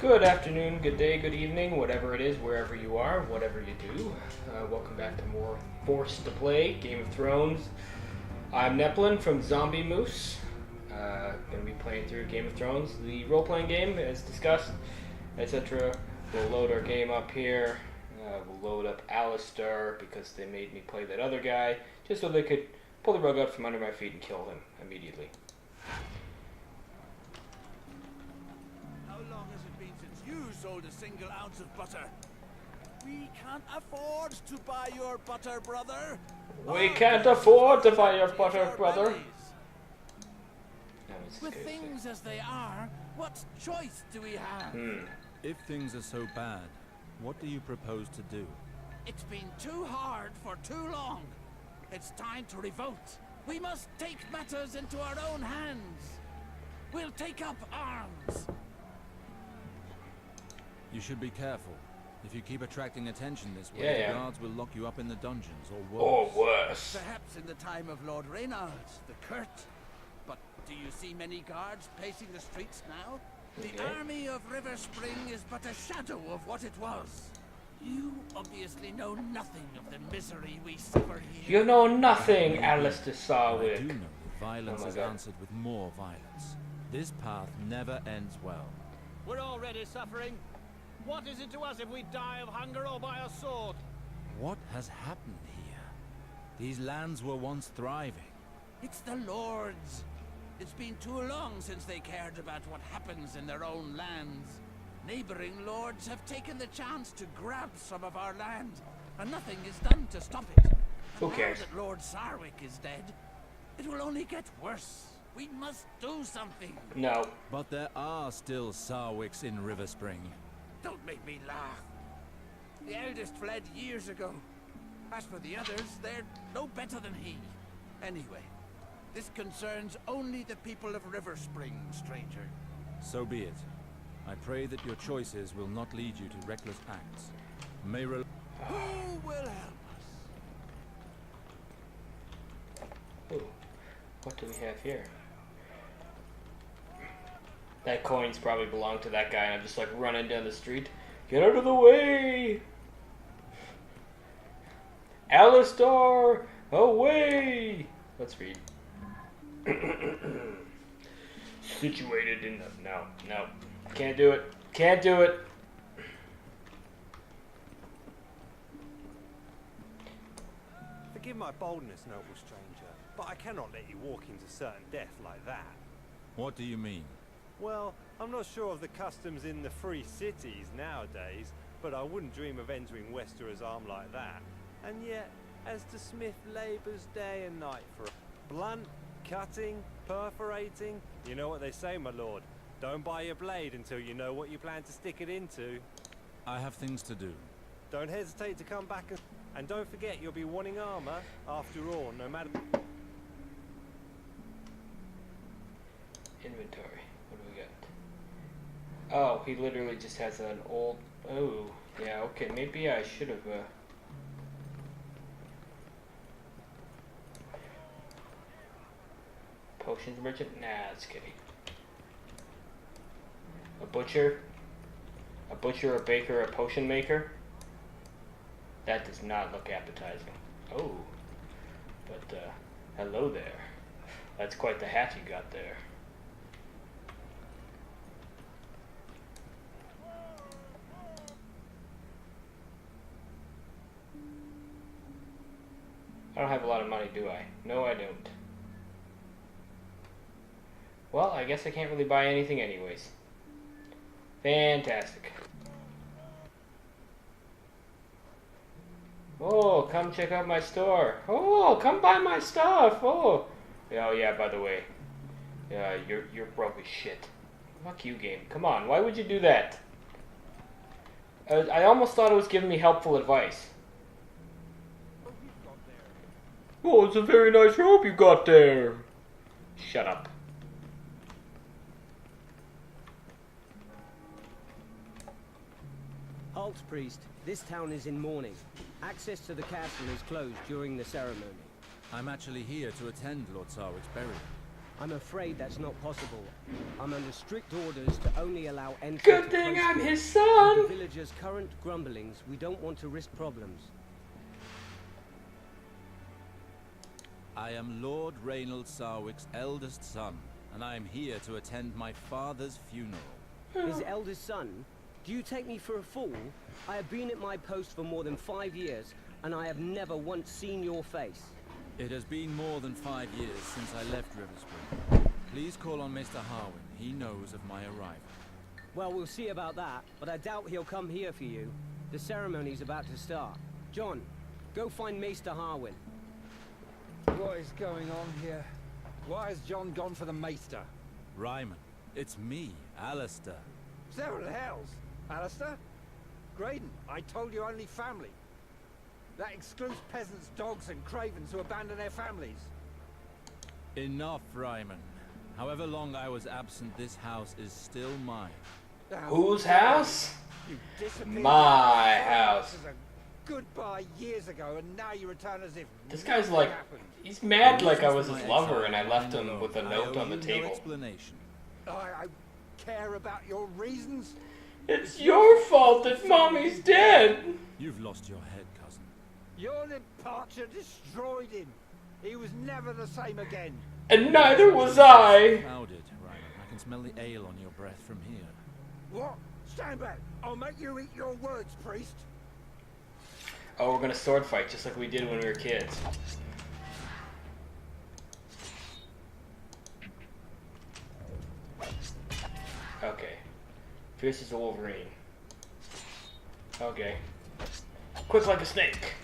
Good afternoon, good day, good evening, whatever it is, wherever you are, whatever you do. Welcome back to more Forced to Play, Game of Thrones. I'm Nepplin from Zombie Moose. Going to be playing through Game of Thrones, the role-playing game, as discussed, etc. We'll load our game up here. We'll load up Alistar, because they made me play that other guy, just so they could pull the rug out from under my feet and kill him immediately. You sold a single ounce of butter. We can't afford to buy your butter, brother. We can't afford to buy your butter, brother. With things as they are, what choice do we have? If things are so bad, what do you propose to do? It's been too hard for too long. It's time to revolt. We must take matters into our own hands. We'll take up arms. You should be careful. If you keep attracting attention this way, the guards will lock you up in the dungeons, or worse. Or worse. Perhaps in the time of Lord Reynard, the Curt. But do you see many guards pacing the streets now? The army of River Spring is but a shadow of what it was. You obviously know nothing of the misery we suffer here. You know nothing, Alistair Sarwick. I do know that violence is answered with more violence. This path never ends well. We're already suffering. What is it to us if we die of hunger or by a sword? What has happened here? These lands were once thriving. It's the Lords. It's been too long since they cared about what happens in their own lands. Neighboring lords have taken the chance to grab some of our land, and nothing is done to stop it. Who cares? Now that Lord Sarwick is dead, it will only get worse. We must do something. No. But there are still Sarwicks in River Spring. Don't make me laugh. The eldest fled years ago. As for the others, they're no better than he. Anyway, this concerns only the people of River Spring, stranger. So be it. I pray that your choices will not lead you to reckless acts. May Who will help us? Ooh. What do we have here? That coins probably belong to that guy, and I'm just like running down the street. Get out of the way! Alistar, away! Let's read. Situated in the... No. Can't do it. Can't do it. Forgive my boldness, noble stranger, but I cannot let you walk into certain death like that. What do you mean? Well, I'm not sure of the customs in the free cities nowadays, but I wouldn't dream of entering Westerer's arm like that. And yet, as the smith labours day and night for blunt, cutting, perforating, you know what they say, my lord. Don't buy your blade until you know what you plan to stick it into. I have things to do. Don't hesitate to come back and don't forget you'll be wanting armour, after all, no matter... Inventory. What do we got? Oh, he literally just has an old... Oh, yeah, okay, maybe I should have... Potions merchant? Nah, that's kidding. A butcher? A butcher, a baker, a potion maker? That does not look appetizing. Oh. But, hello there. That's quite the hat you got there. I don't have a lot of money, do I? No, I don't. Well, I guess I can't really buy anything anyways. Fantastic. Oh, come check out my store. Oh, come buy my stuff. Oh, yeah, by the way. Yeah, you're broke as shit. Fuck you, game. Come on, why would you do that? I almost thought it was giving me helpful advice. Oh, it's a very nice robe you got there. Shut up. Halt, priest. This town is in mourning. Access to the castle is closed during the ceremony. I'm actually here to attend Lord Sarwick's burial. I'm afraid that's not possible. I'm under strict orders to only allow entry Good to thing close I'm doors. his son. With the villagers' current grumblings, we don't want to risk problems. I am Lord Reynald Sarwick's eldest son, and I am here to attend my father's funeral. His eldest son? Do you take me for a fool? I have been at my post for more than 5 years, and I have never once seen your face. It has been more than 5 years since I left Riverspring. Please call on Mr. Harwin. He knows of my arrival. Well, we'll see about that, but I doubt he'll come here for you. The ceremony's about to start. John, go find Maester Harwin. What is going on here? Why has John gone for the Maester? Ryman, it's me, Alistair. Several hells. Alistair? Graydon, I told you only family. That excludes peasants, dogs, and cravens who abandon their families. Enough, Ryman. However long I was absent, this house is still mine. Whose house? You disappeared. My house. This is a goodbye years ago, and now you return as if This guy's nothing like, happened. he's mad like I was My his lover exile and I left him alone. with a I note owe on the you no table. explanation. I care about your reasons. It's your fault that Mommy's dead. You've lost your head, cousin. Your departure destroyed him. He was never the same again. And neither was I. Clouded, Ryman. I can smell the ale on your breath from here. What? Stand back. I'll make you eat your words, priest. Oh, we're gonna sword fight just like we did when we were kids. Okay. Fierce as a Wolverine. Okay. Quick like a snake.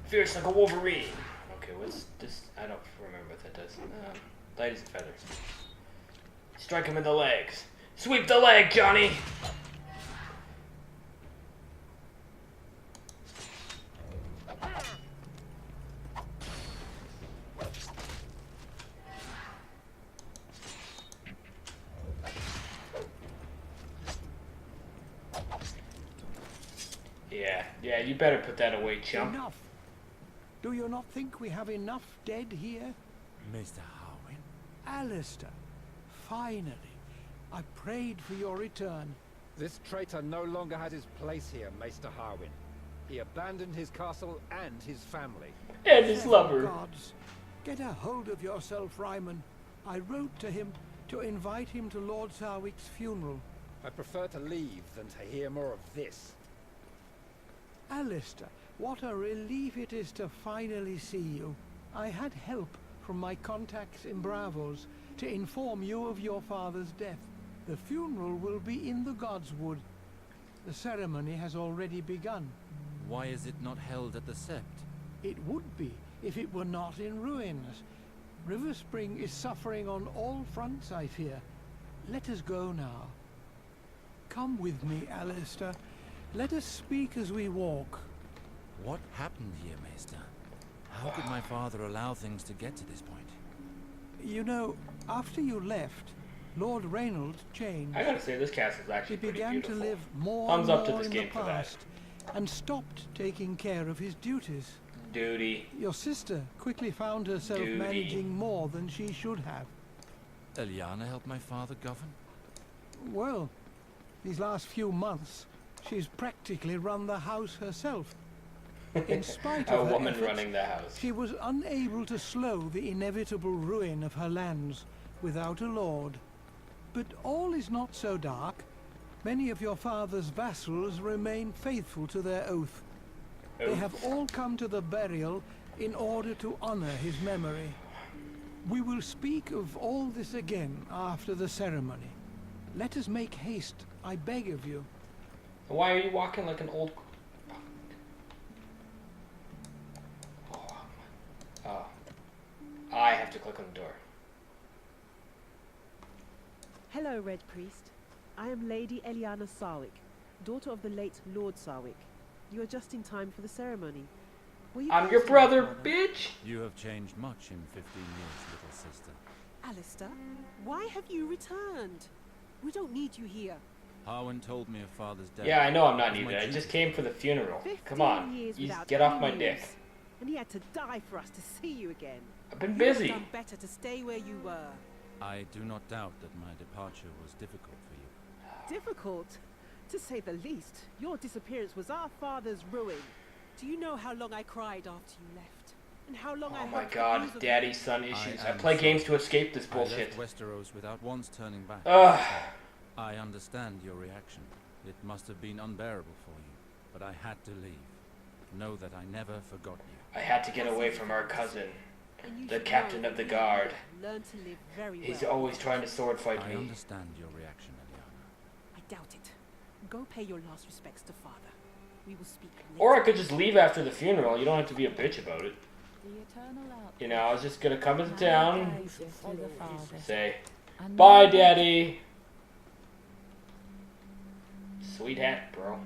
Fierce like a Wolverine. Okay, what's this? I don't remember what that does. Light as a feather. Strike him in the legs. Sweep the leg, Johnny! Yeah, you better put that away, chump. Enough. Do you not think we have enough dead here? Mr. Harwin? Alistair, finally. I prayed for your return. This traitor no longer had his place here, Maester Harwin. He abandoned his castle and his family. And his lover. Gods, get a hold of yourself, Ryman. I wrote to him to invite him to Lord Sarwick's funeral. I prefer to leave than to hear more of this. Alistair, what a relief it is to finally see you. I had help from my contacts in Bravos to inform you of your father's death. The funeral will be in the Godswood. The ceremony has already begun. Why is it not held at the Sept? It would be if it were not in ruins. River Spring is suffering on all fronts, I fear. Let us go now. Come with me, Alistair. Let us speak as we walk. What happened here, Maester? How could my father allow things to get to this point? You know, after you left, Lord Reynald changed. I gotta say, this castle's He actually pretty began beautiful. to live more Thumbs and up to more this in game the for that. past, and stopped taking care of his duties. Duty. Your sister quickly found herself Duty. managing more than she should have. Eliana helped my father govern? Well, these last few months, she's practically run the house herself. In spite A of her woman efforts, running the house. she was unable to slow the inevitable ruin of her lands without a lord. But all is not so dark. Many of your father's vassals remain faithful to their oath. They have all come to the burial in order to honor his memory. We will speak of all this again after the ceremony. Let us make haste, I beg of you. Why are you walking like an old... Oh. I have to click on the door. Hello, Red Priest. I am Lady Eliana Sarwick, daughter of the late Lord Sarwick. You are just in time for the ceremony. Were you I'm your close to brother, my father? bitch! You have changed much in 15 years, little sister. Alistair, why have you returned? We don't need you here. Harwin told me of father's death. Yeah, I know I'm not It was my needed. I duty. just came for the funeral. 15 Come on. years You without get off any my news. dick. and he had to die for us to see you again. I've been You would have busy. done better to stay where you were. I do not doubt that my departure was difficult for you. Difficult, to say the least. Your disappearance was our father's ruin. Do you know how long I cried after you left? And how long I Oh my hoped the god, news of daddy-son issues. I am play games sorry. to escape this I bullshit. left Westeros without once turning back. Ugh. I understand your reaction. It must have been unbearable for you, but I had to leave. Know that I never forgot you. I had to get away from our cousin, And you the should captain know of the that guard. you learned to live very He's well. always trying to sword fight I me. understand your reaction, Eliana. I doubt it. Go pay your last respects to father. We will speak later. Or I could just leave after the funeral. You don't have to be a bitch about it. The eternal outlook. You know, I was just gonna come into My town, guides is to the farthest, say, and bye, my- daddy. Sweet hat, bro.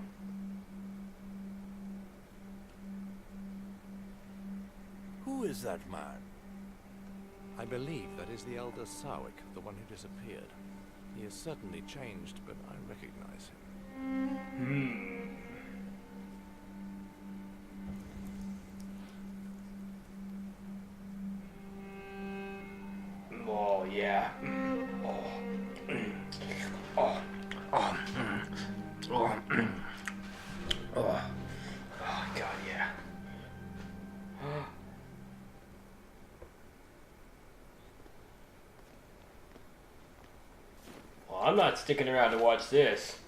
Who is that man? I believe that is the elder Sarwick, the one who disappeared. He has certainly changed, but I recognize him. Oh, yeah. Oh. Oh. Oh. Oh. Oh. Oh, God, yeah. Well, I'm not sticking around to watch this.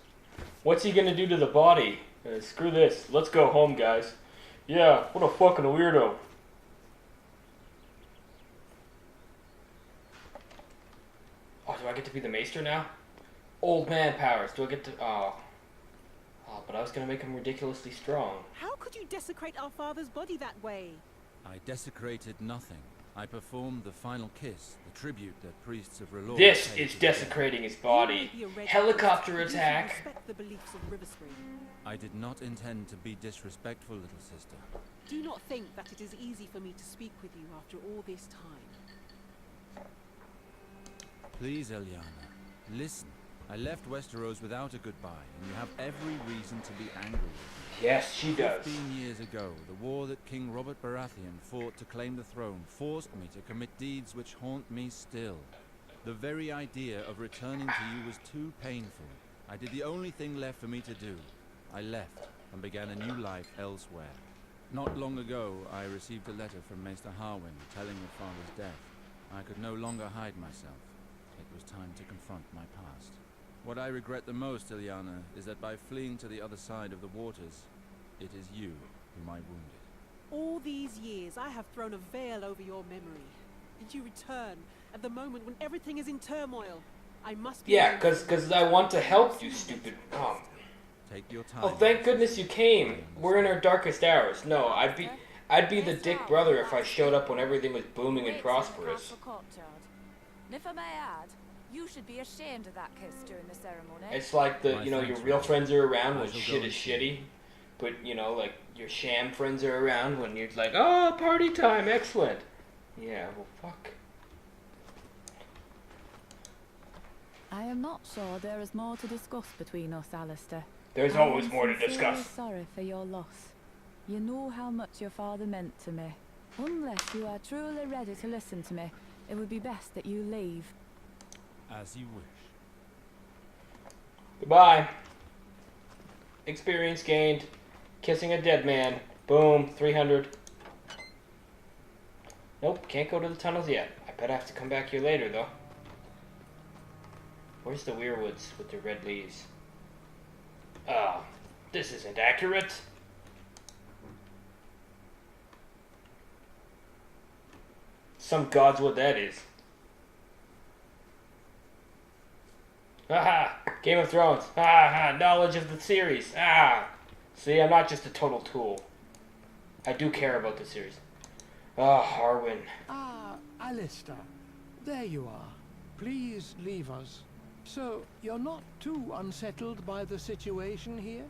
What's he gonna do to the body? Screw this. Let's go home, guys. Yeah, what a fucking weirdo. Oh, do I get to be the maester now? Old man powers. Do I get to... Oh. Oh, but I was gonna make him ridiculously strong. How could you desecrate our father's body that way? I desecrated nothing. I performed the final kiss, the tribute that priests of R'hllor This paid is to the dead. desecrating his You body. may be a red Helicopter priest, but you should attack. respect the beliefs of River Spring. I did not intend to be disrespectful, little sister. Do you not think that it is easy for me to speak with you after all this time? Please, Eliana, listen. I left Westeros without a goodbye, and you have every reason to be angry with me. Yes, she does. 15 years ago, the war that King Robert Baratheon fought to claim the throne forced me to commit deeds which haunt me still. The very idea of returning to you was too painful. I did the only thing left for me to do. I left and began a new life elsewhere. Not long ago, I received a letter from Maester Harwin telling of father's death. I could no longer hide myself. It was time to confront my past. What I regret the most, Eliana, is that by fleeing to the other side of the waters, it is you whom I wounded. All these years, I have thrown a veil over your memory. And you return at the moment when everything is in turmoil. I must be... Yeah, cause I want to help you, stupid... Take your time. Oh, thank goodness you came. We're in our darkest hours. No, I'd be the dick brother if I showed up when everything was booming and prosperous. And if I may add, you should be ashamed of that kiss during the ceremony. It's like the, My you know, your thanks, real Richard. friends are around I when shall shit go is and see. shitty. But, you know, like, your sham friends are around when you're like, oh, party time, excellent. Yeah, well, fuck. I am not sure there is more to discuss between us, Alistair. There's I always am more to sincerely discuss. sorry for your loss. You know how much your father meant to me. Unless you are truly ready to listen to me, it would be best that you leave. As you wish. Goodbye. Experience gained. Kissing a dead man. Boom, 300. Nope, can't go to the tunnels yet. I bet I have to come back here later, though. Where's the weirwoods with the red leaves? Oh, this isn't accurate. Some gods what that is. Aha! Game of Thrones. Aha! Knowledge of the series. Ah! See, I'm not just a total tool. I do care about the series. Ah, Harwin. Ah, Alistair. There you are. Please leave us. So, you're not too unsettled by the situation here?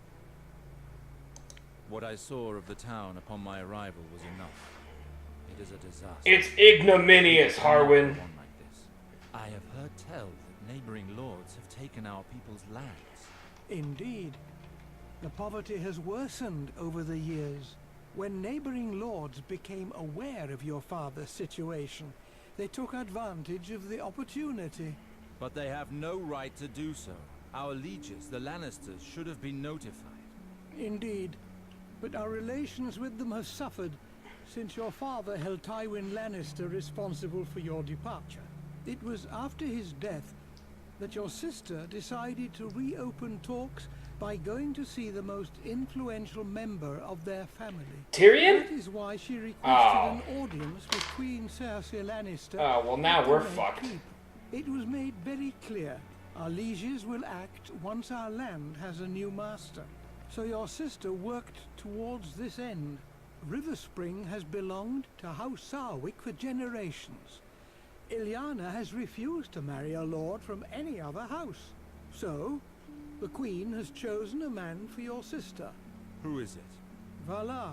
What I saw of the town upon my arrival was enough. It is a disaster. It's ignominious, Harwin. One like this. I have heard tell that neighboring lords have taken our people's lands. Indeed. The poverty has worsened over the years. When neighboring lords became aware of your father's situation, they took advantage of the opportunity. But they have no right to do so. Our lieges, the Lannisters, should have been notified. Indeed, but our relations with them have suffered since your father held Tywin Lannister responsible for your departure. It was after his death that your sister decided to reopen talks by going to see the most influential member of their family. Tyrion? That is why she requested an audience with Queen Cersei Lannister. Oh, well now we're fucked. It was made very clear our lieges will act once our land has a new master. So your sister worked towards this end. Riverspring has belonged to House Sarwick for generations. Ilyana has refused to marry a lord from any other house. So, the Queen has chosen a man for your sister. Who is it? Valar,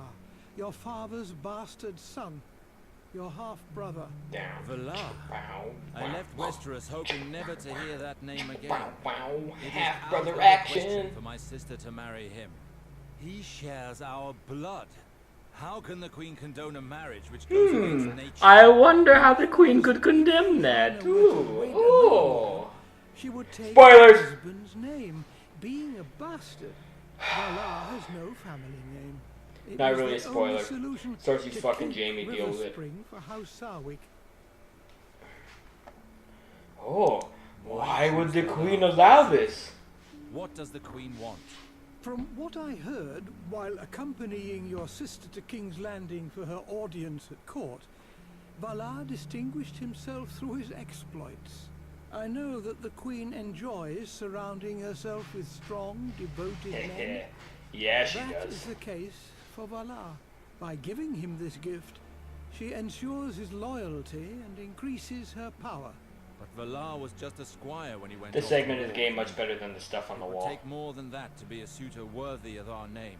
your father's bastard son. Your half-brother. Down. Valar. Wow. I left Westeros hoping never to hear that name again. Wow. It is Half-brother out of the action. question for my sister to marry him. He shares our blood. How can the Queen condone a marriage which goes against nature? I wonder how the Queen could condemn that. Ooh. She would take Spoilers. her husband's name. Being a bastard, Valar has no family name. It Not was really a the only spoiler. solution Cersei's to fucking keep Jaime, deal with it. Riverspring for House Sarwick. Oh, why would the Queen allow this? What does the Queen want? From what I heard while accompanying your sister to King's Landing for her audience at court, Valar distinguished himself through his exploits. I know that the Queen enjoys surrounding herself with strong, devoted men. Yeah, she That does. is the case for Valar. By giving him this gift, she ensures his loyalty and increases her power. But Valar was just a squire when he went This off segment to of the war. game much better than the stuff on the It would wall. take more than that to be a suitor worthy of our name.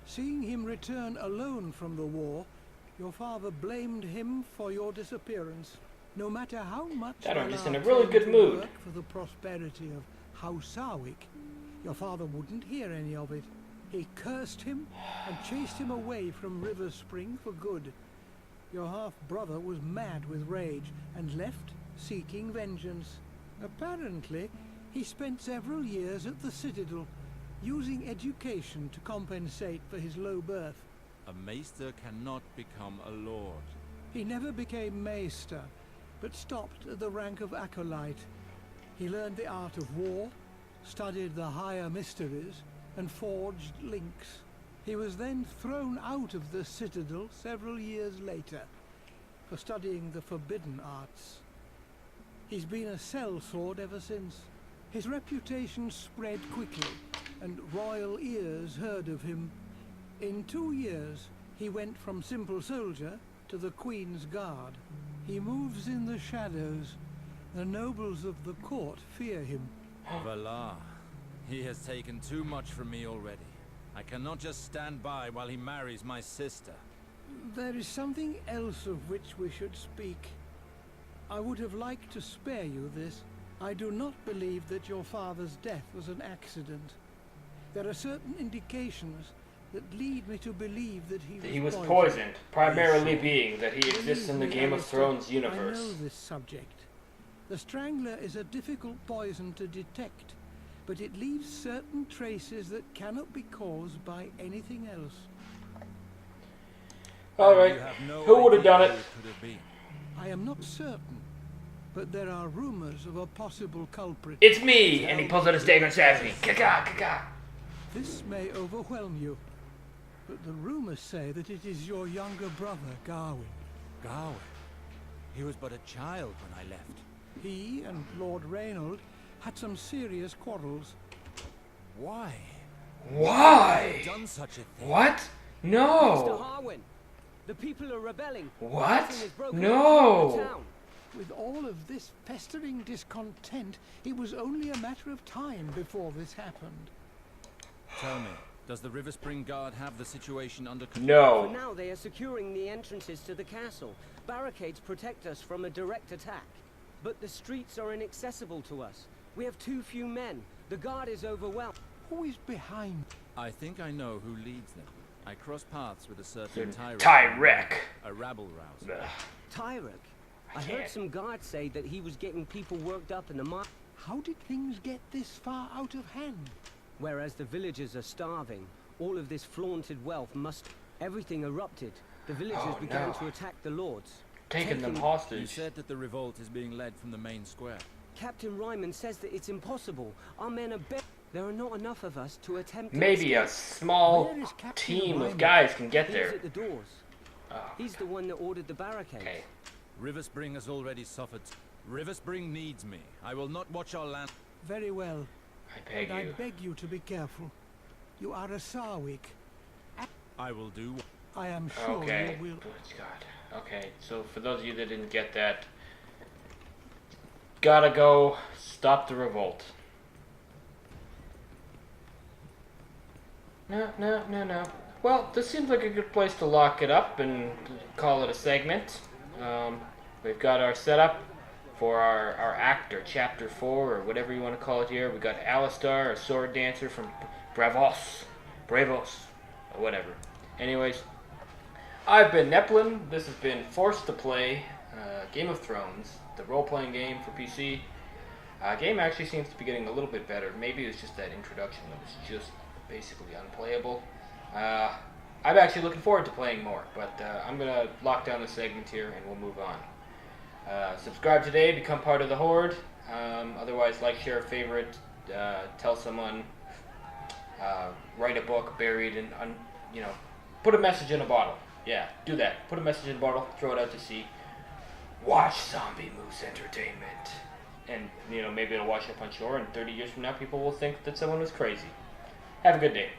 Seeing him return alone from the war, your father blamed him for your disappearance. No matter how much That I'm just Valar in a really tried good to mood. work for the prosperity of House Sarwick, your father wouldn't hear any of it. He cursed him and chased him away from Riverspring for good. Your half-brother was mad with rage and left seeking vengeance. Apparently, he spent several years at the Citadel, using education to compensate for his low birth. A maester cannot become a lord. He never became maester, but stopped at the rank of acolyte. He learned the art of war, studied the higher mysteries, and forged links. He was then thrown out of the Citadel several years later for studying the forbidden arts. He's been a sellsword ever since. His reputation spread quickly, and royal ears heard of him. In 2 years, he went from simple soldier to the Queen's Guard. He moves in the shadows. The nobles of the court fear him. Valar, he has taken too much from me already. I cannot just stand by while he marries my sister. There is something else of which we should speak. I would have liked to spare you this. I do not believe that your father's death was an accident. There are certain indications that lead me to believe that He was poisoned, primarily being that he exists in the Game of Thrones universe. I know this subject. The Strangler is a difficult poison to detect, but it leaves certain traces that cannot be caused by anything else. Alright, who would have done it? I am not certain, but there are rumors of a possible culprit. It's me! And he pulls out his dagger and stabs me. Kaka, kaka. This may overwhelm you, but the rumors say that it is your younger brother, Gawain. Gawain? He was but a child when I left. He and Lord Reynold had some serious quarrels. Why? Why? Done such a thing? What? Mr. No! Harwin, the people are rebelling. What? Something has broken No. out in the town. With all of this festering discontent, it was only a matter of time before this happened. Tell me, does the Riverspring Guard have the situation under control? For No. now, they are securing the entrances to the castle. Barricades protect us from a direct attack. But the streets are inaccessible to us. We have too few men. The guard is overwhelmed. Who is behind? I think I know who leads them. I crossed paths with a certain Tyrek. a rabble rouser. Tyrek? I heard some guards say that he was getting people worked up in the mine. How did things get this far out of hand? Whereas the villagers are starving, all of this flaunted wealth must... Everything erupted. The villagers began to attack the lords. Taking them You hostage. said that the revolt is being led from the main square. Captain Ryman says that it's impossible. Our men are there are not enough of us to attempt to Maybe a small team of guys can get He's there. at the doors. He's the one that ordered the barricades. Okay. Riverspring has already suffered. Riverspring needs me. I will not watch our land. Very well. I beg But I you. beg you to be careful. You are a Sarwick. I will do. I am sure Okay. you will. Good God. Okay, so for those of you that didn't get that, gotta go stop the revolt. No. Well, this seems like a good place to lock it up and call it a segment. We've got our setup for our act, or chapter 4, or whatever you want to call it here. We got Alistar, a sword dancer from Bravos, or whatever. Anyways, I've been Nepplin. This has been Forced to Play, Game of Thrones, the role-playing game for PC. Game actually seems to be getting a little bit better. Maybe it's just that introduction that was just basically unplayable. I'm actually looking forward to playing more, but I'm going to lock down the segment here and we'll move on. Subscribe today, become part of the Horde. Otherwise, like, share, favorite, tell someone, write a book, buried in, put a message in a bottle. Yeah, do that. Put a message in a bottle, throw it out to sea. Watch Zombie Moose Entertainment. And, maybe it'll wash up on shore, and 30 years from now, people will think that someone was crazy. Have a good day.